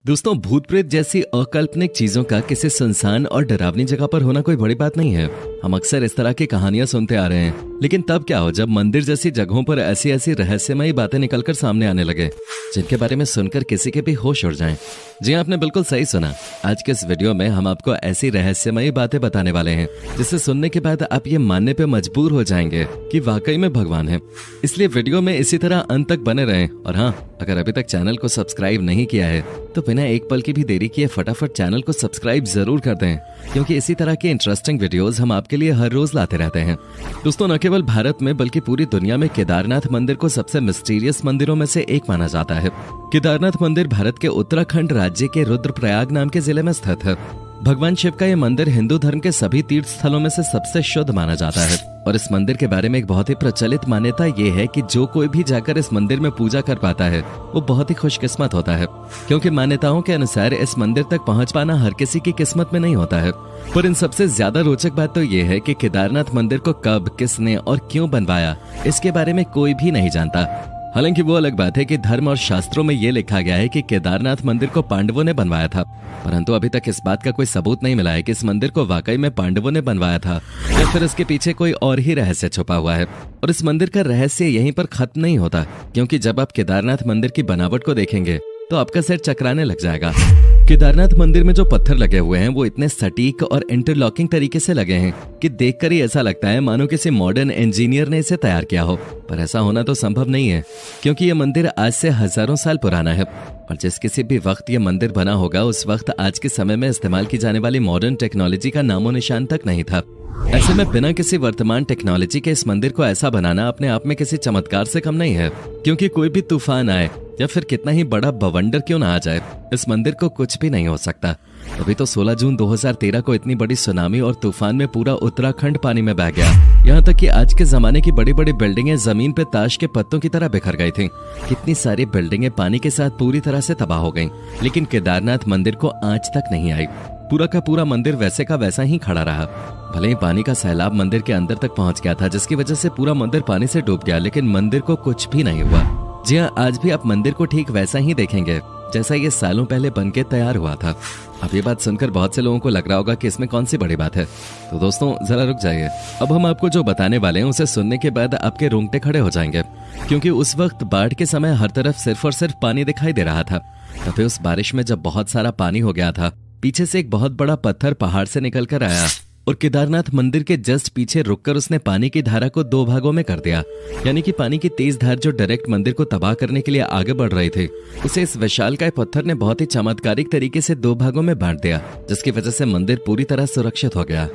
दोस्तों, भूत प्रेत जैसी अकाल्पनिक चीजों का किसी सुनसान और डरावनी जगह पर होना कोई बड़ी बात नहीं है। हम अक्सर इस तरह की कहानियां सुनते आ रहे हैं, लेकिन तब क्या हो जब मंदिर जैसी जगहों पर ऐसी ऐसी रहस्यमयी बातें निकलकर सामने आने लगे जिनके बारे में सुनकर किसी के भी होश उड़ जाएं। जी आपने बिल्कुल सही सुना। आज के इस वीडियो में हम आपको ऐसी रहस्यमयी बातें बताने वाले हैं जिसे सुनने के बाद आप ये मानने पे मजबूर हो जाएंगे कि वाकई में भगवान है। इसलिए वीडियो में इसी तरह अंत तक बने रहें। और हाँ, अगर अभी तक चैनल को सब्सक्राइब नहीं किया है तो बिना एक पल की भी देरी किए फटाफट चैनल को सब्सक्राइब जरूर कर दें, क्योंकि इसी तरह के इंटरेस्टिंग वीडियोस हम आपके लिए हर रोज लाते रहते हैं। दोस्तों, न केवल भारत में बल्कि पूरी दुनिया में केदारनाथ मंदिर को सबसे मिस्टीरियस मंदिरों में से एक माना जाता है। केदारनाथ मंदिर भारत के उत्तराखंड राज्य के रुद्रप्रयाग नाम के जिले में स्थित है। भगवान शिव का यह मंदिर हिंदू धर्म के सभी तीर्थ स्थलों में से सबसे शुद्ध माना जाता है। और इस मंदिर के बारे में एक बहुत ही प्रचलित मान्यता ये है कि जो कोई भी जाकर इस मंदिर में पूजा कर पाता है वो बहुत ही खुशकिस्मत होता है, क्योंकि मान्यताओं के अनुसार इस मंदिर तक पहुंच पाना हर किसी की किस्मत में नहीं होता है। पर इन सबसे ज्यादा रोचक बात तो ये है कि केदारनाथ मंदिर को कब, किसने और क्यों बनवाया, इसके बारे में कोई भी नहीं जानता। हालांकि वो अलग बात है कि धर्म और शास्त्रों में ये लिखा गया है कि केदारनाथ मंदिर को पांडवों ने बनवाया था, परंतु अभी तक इस बात का कोई सबूत नहीं मिला है कि इस मंदिर को वाकई में पांडवों ने बनवाया था या फिर इसके पीछे कोई और ही रहस्य छुपा हुआ है। और इस मंदिर का रहस्य यहीं पर खत्म नहीं होता, क्योंकि जब आप केदारनाथ मंदिर की बनावट को देखेंगे तो आपका सिर चकराने लग जाएगा। केदारनाथ मंदिर में जो पत्थर लगे हुए हैं वो इतने सटीक और इंटरलॉकिंग तरीके से लगे हैं कि देखकर ही ऐसा लगता है मानो किसी मॉडर्न इंजीनियर ने इसे तैयार किया हो। पर ऐसा होना तो संभव नहीं है, क्योंकि ये मंदिर आज से हजारों साल पुराना है। और जिस किसी भी वक्त ये मंदिर बना होगा उस वक्त आज के समय में इस्तेमाल की जाने वाली मॉडर्न टेक्नोलॉजी का नामो निशान तक नहीं था। ऐसे में बिना किसी वर्तमान टेक्नोलॉजी के इस मंदिर को ऐसा बनाना अपने आप में किसी चमत्कार से कम नहीं है, क्योंकि कोई भी तूफान आए या फिर कितना ही बड़ा बवंडर क्यों ना आ जाए, इस मंदिर को कुछ भी नहीं हो सकता। अभी तो 16 जून 2013 को इतनी बड़ी सुनामी और तूफान में पूरा उत्तराखंड पानी में बह गया। यहाँ तक कि आज के जमाने की बड़ी बड़ी बिल्डिंगें जमीन पे ताश के पत्तों की तरह बिखर गई थीं। कितनी सारी बिल्डिंगें पानी के साथ पूरी तरह से तबाह हो गईं, लेकिन केदारनाथ मंदिर को आंच तक नहीं आई। पूरा का पूरा मंदिर वैसे का वैसा ही खड़ा रहा। भले ही पानी का सैलाब मंदिर के अंदर तक पहुंच गया था, जिसकी वजह से पूरा मंदिर पानी से डूब गया, लेकिन मंदिर को कुछ भी नहीं हुआ। जी हाँ, आज भी आप मंदिर को ठीक वैसा ही देखेंगे जैसा ये सालों पहले बनके तैयार हुआ था। अब ये बात सुनकर बहुत से लोगों को लग रहा होगा कि इसमें कौन सी बड़ी बात है। तो दोस्तों, जरा रुक जाइए। अब हम आपको जो बताने वाले हैं उसे सुनने के बाद आपके रोंगटे खड़े हो जाएंगे, क्योंकि उस वक्त बाढ़ के समय हर तरफ सिर्फ और सिर्फ पानी दिखाई दे रहा था। तभी उस बारिश में जब बहुत सारा पानी हो गया था, पीछे से एक बहुत बड़ा पत्थर पहाड़ से निकल कर आया और केदारनाथ मंदिर के जस्ट पीछे रुककर उसने पानी की धारा को 2 भागों में कर दिया। यानी कि पानी की तेज धार जो डायरेक्ट मंदिर को तबाह करने के लिए आगे बढ़ रही थी, उसे इस विशालकाय पत्थर ने बहुत ही चमत्कारिक तरीके से 2 भागों में बांट दिया, जिसकी वजह से मंदिर पूरी तरह सुरक्षित हो गया।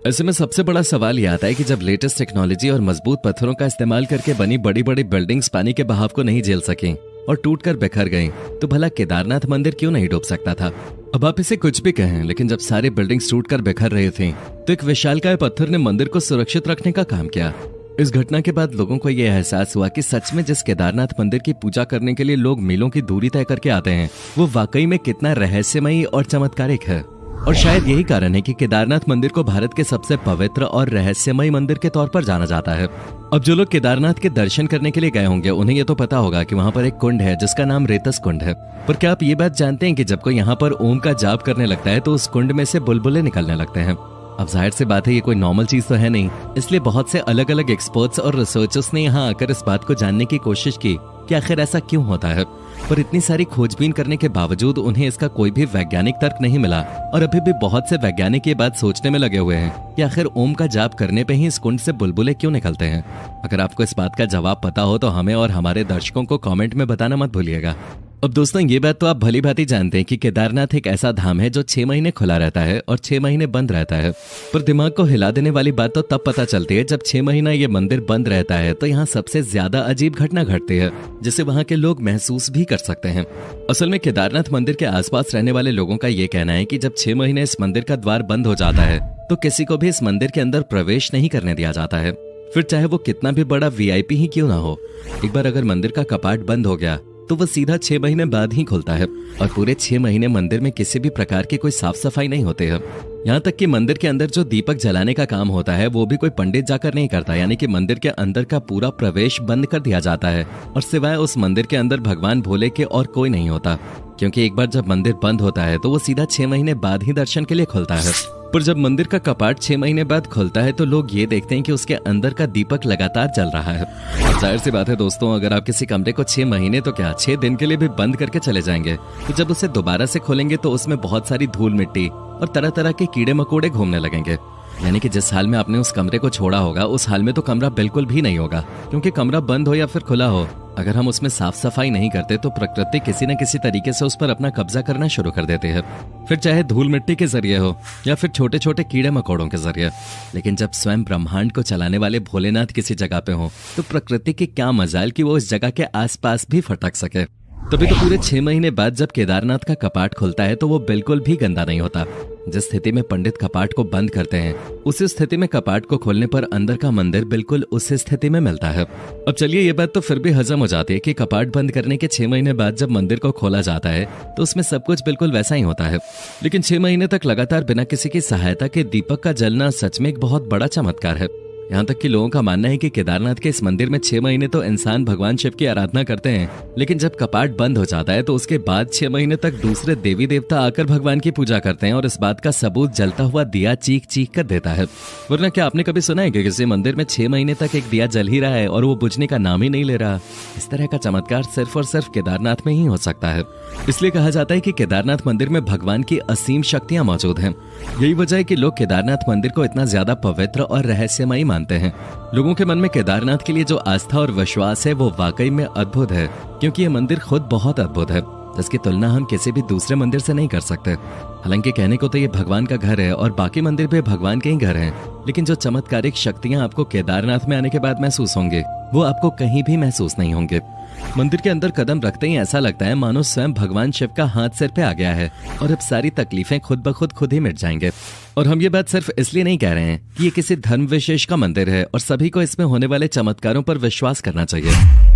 ऐसे में सबसे बड़ा सवाल यह आता है कि जब लेटेस्ट टेक्नोलॉजी और मजबूत पत्थरों का इस्तेमाल करके बनी बड़ी बड़ी बिल्डिंग्स पानी के बहाव को नहीं झेल सकी और टूटकर बिखर गई, तो भला केदारनाथ मंदिर क्यों नहीं डूब सकता था। अब आप इसे कुछ भी कहें, लेकिन जब सारी बिल्डिंग्स टूटकर बिखर रही थीं, तो एक विशालकाय पत्थर ने मंदिर को सुरक्षित रखने का काम किया। इस घटना के बाद लोगों को यह एहसास हुआ कि सच में जिस केदारनाथ मंदिर की पूजा करने के लिए लोग मीलों की दूरी तय करके आते हैं, वो वाकई में कितना रहस्यमयी और चमत्कारिक है। और शायद यही कारण है कि केदारनाथ मंदिर को भारत के सबसे पवित्र और रहस्यमय मंदिर के तौर पर जाना जाता है। अब जो लोग केदारनाथ के दर्शन करने के लिए गए होंगे उन्हें ये तो पता होगा कि वहाँ पर एक कुंड है जिसका नाम रेतस कुंड है। पर क्या आप ये बात जानते हैं कि जब कोई यहाँ पर ओम का जाप करने लगता है तो उस कुंड में से बुलबुले निकलने लगते हैं। अब जाहिर सी बात है ये कोई नॉर्मल चीज तो है नहीं, इसलिए बहुत से अलग अलग एक्सपर्ट्स और रिसर्चर्स ने यहाँ आकर इस बात को जानने की कोशिश की कि आखिर ऐसा क्यों होता है। पर इतनी सारी खोजबीन करने के बावजूद उन्हें इसका कोई भी वैज्ञानिक तर्क नहीं मिला। और अभी भी बहुत से वैज्ञानिक ये बात सोचने में लगे हुए हैं कि आखिर ओम का जाप करने पे ही इस कुंड से बुलबुले क्यों निकलते हैं। अगर आपको इस बात का जवाब पता हो तो हमें और हमारे दर्शकों को कमेंट में बताना मत भूलिएगा। अब दोस्तों, ये बात तो आप भली भांति जानते हैं कि केदारनाथ एक ऐसा धाम है जो 6 महीने खुला रहता है और 6 महीने बंद रहता है। पर दिमाग को हिला देने वाली बात तो तब पता चलती है जब 6 महीना ये मंदिर बंद रहता है, तो यहाँ सबसे ज्यादा अजीब घटना घटती है जिसे वहाँ के लोग महसूस भी कर सकते हैं। असल में केदारनाथ मंदिर के आसपास रहने वाले लोगों का ये कहना है कि जब 6 महीने इस मंदिर का द्वार बंद हो जाता है तो किसी को भी इस मंदिर के अंदर प्रवेश नहीं करने दिया जाता है, फिर चाहे वो कितना भी बड़ा VIP ही क्यों ना हो। एक बार अगर मंदिर का कपाट बंद हो गया तो वो सीधा 6 महीने बाद ही खुलता है और पूरे 6 महीने मंदिर में किसी भी प्रकार की कोई साफ सफाई नहीं होती है। यहाँ तक कि मंदिर के अंदर जो दीपक जलाने का काम होता है वो भी कोई पंडित जाकर नहीं करता, यानी कि मंदिर के अंदर का पूरा प्रवेश बंद कर दिया जाता है और सिवाय उस मंदिर के अंदर भगवान भोले के और कोई नहीं होता, क्योंकि एक बार जब मंदिर बंद होता है तो वो सीधा 6 महीने बाद ही दर्शन के लिए खुलता है। पर जब मंदिर का कपाट 6 महीने बाद खुलता है तो लोग ये देखते हैं कि उसके अंदर का दीपक लगातार जल रहा है। और जाहिर सी बात है दोस्तों, अगर आप किसी कमरे को 6 महीने तो क्या 6 दिन के लिए भी बंद करके चले जाएंगे तो जब उसे दोबारा से खोलेंगे तो उसमें बहुत सारी धूल मिट्टी और तरह तरह के कीड़े मकोड़े घूमने लगेंगे। यानी कि जिस हाल में आपने उस कमरे को छोड़ा होगा उस हाल में तो कमरा बिल्कुल भी नहीं होगा, क्योंकि कमरा बंद हो या फिर खुला हो, अगर हम उसमें साफ सफाई नहीं करते तो प्रकृति किसी न किसी तरीके से उस पर अपना कब्जा करना शुरू कर देती है, फिर चाहे धूल मिट्टी के जरिए हो या फिर छोटे छोटे कीड़े मकोड़ों के जरिए। लेकिन जब स्वयं ब्रह्मांड को चलाने वाले भोलेनाथ किसी जगह पे हो तो प्रकृति की क्या मजाल कि वो उस जगह के आसपास भी फटक सके। तभी तो पूरे 6 महीने बाद जब केदारनाथ का कपाट खुलता है तो वो बिल्कुल भी गंदा नहीं होता। जिस स्थिति में पंडित कपाट को बंद करते हैं उसी स्थिति में कपाट को खोलने पर अंदर का मंदिर बिल्कुल उसी स्थिति में मिलता है। अब चलिए, ये बात तो फिर भी हजम हो जाती है कि कपाट बंद करने के 6 महीने बाद जब मंदिर को खोला जाता है तो उसमें सब कुछ बिल्कुल वैसा ही होता है। लेकिन 6 महीने तक लगातार बिना किसी की सहायता के दीपक का जलना सच में एक बहुत बड़ा चमत्कार है। यहाँ तक कि लोगों का मानना है कि केदारनाथ के इस मंदिर में 6 महीने तो इंसान भगवान शिव की आराधना करते हैं, लेकिन जब कपाट बंद हो जाता है तो उसके बाद 6 महीने तक दूसरे देवी देवता आकर भगवान की पूजा करते हैं और इस बात का सबूत जलता हुआ दिया चीख चीख कर देता है। वरना क्या आपने कभी सुना है कि किसी मंदिर में 6 महीने तक एक दिया जल ही रहा है और वो बुझने का नाम ही नहीं ले रहा? इस तरह का चमत्कार सिर्फ और सिर्फ केदारनाथ में ही हो सकता है। इसलिए कहा जाता है कि केदारनाथ मंदिर में भगवान की असीम शक्तियां मौजूद हैं। यही वजह है कि लोग केदारनाथ मंदिर को इतना ज्यादा पवित्र और रहस्यमयी मानते हैं। लोगों के मन में केदारनाथ के लिए जो आस्था और विश्वास है वो वाकई में अद्भुत है, क्योंकि ये मंदिर खुद बहुत अद्भुत है, जिसकी तुलना हम किसी भी दूसरे मंदिर से नहीं कर सकते। हालांकि कहने को तो ये भगवान का घर है और बाकी मंदिर भी भगवान के ही घर हैं, लेकिन जो चमत्कारिक शक्तियां आपको केदारनाथ में आने के बाद महसूस होंगी वो आपको कहीं भी महसूस नहीं होंगे। मंदिर के अंदर कदम रखते ही ऐसा लगता है मानो स्वयं भगवान शिव का हाथ सिर पे आ गया है और अब सारी तकलीफें खुद ब खुद ही मिट जाएंगे। और हम ये बात सिर्फ इसलिए नहीं कह रहे हैं कि ये किसी धर्म विशेष का मंदिर है और सभी को इसमें होने वाले चमत्कारों पर विश्वास करना चाहिए।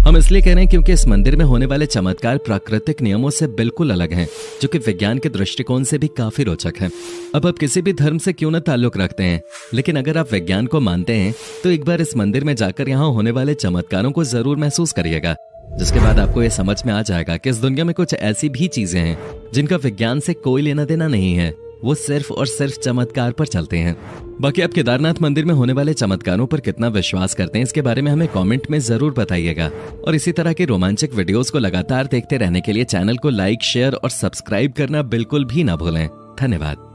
हम इसलिए कह रहे हैं क्योंकि इस मंदिर में होने वाले चमत्कार प्राकृतिक नियमों से बिल्कुल अलग हैं, जो कि विज्ञान के दृष्टिकोण से भी काफी रोचक है। अब आप किसी भी धर्म से क्यों न ताल्लुक रखते हैं, लेकिन अगर आप विज्ञान को मानते हैं तो एक बार इस मंदिर में जाकर यहाँ होने वाले चमत्कारों को जरूर महसूस करिएगा, जिसके बाद आपको ये समझ में आ जाएगा कि इस दुनिया में कुछ ऐसी भी चीजें हैं जिनका विज्ञान से कोई लेना देना नहीं है, वो सिर्फ और सिर्फ चमत्कार पर चलते हैं। बाकी आप केदारनाथ मंदिर में होने वाले चमत्कारों पर कितना विश्वास करते हैं इसके बारे में हमें कमेंट में जरूर बताइएगा। और इसी तरह के रोमांचक वीडियोस को लगातार देखते रहने के लिए चैनल को लाइक, शेयर और सब्सक्राइब करना बिल्कुल भी ना भूलें। धन्यवाद।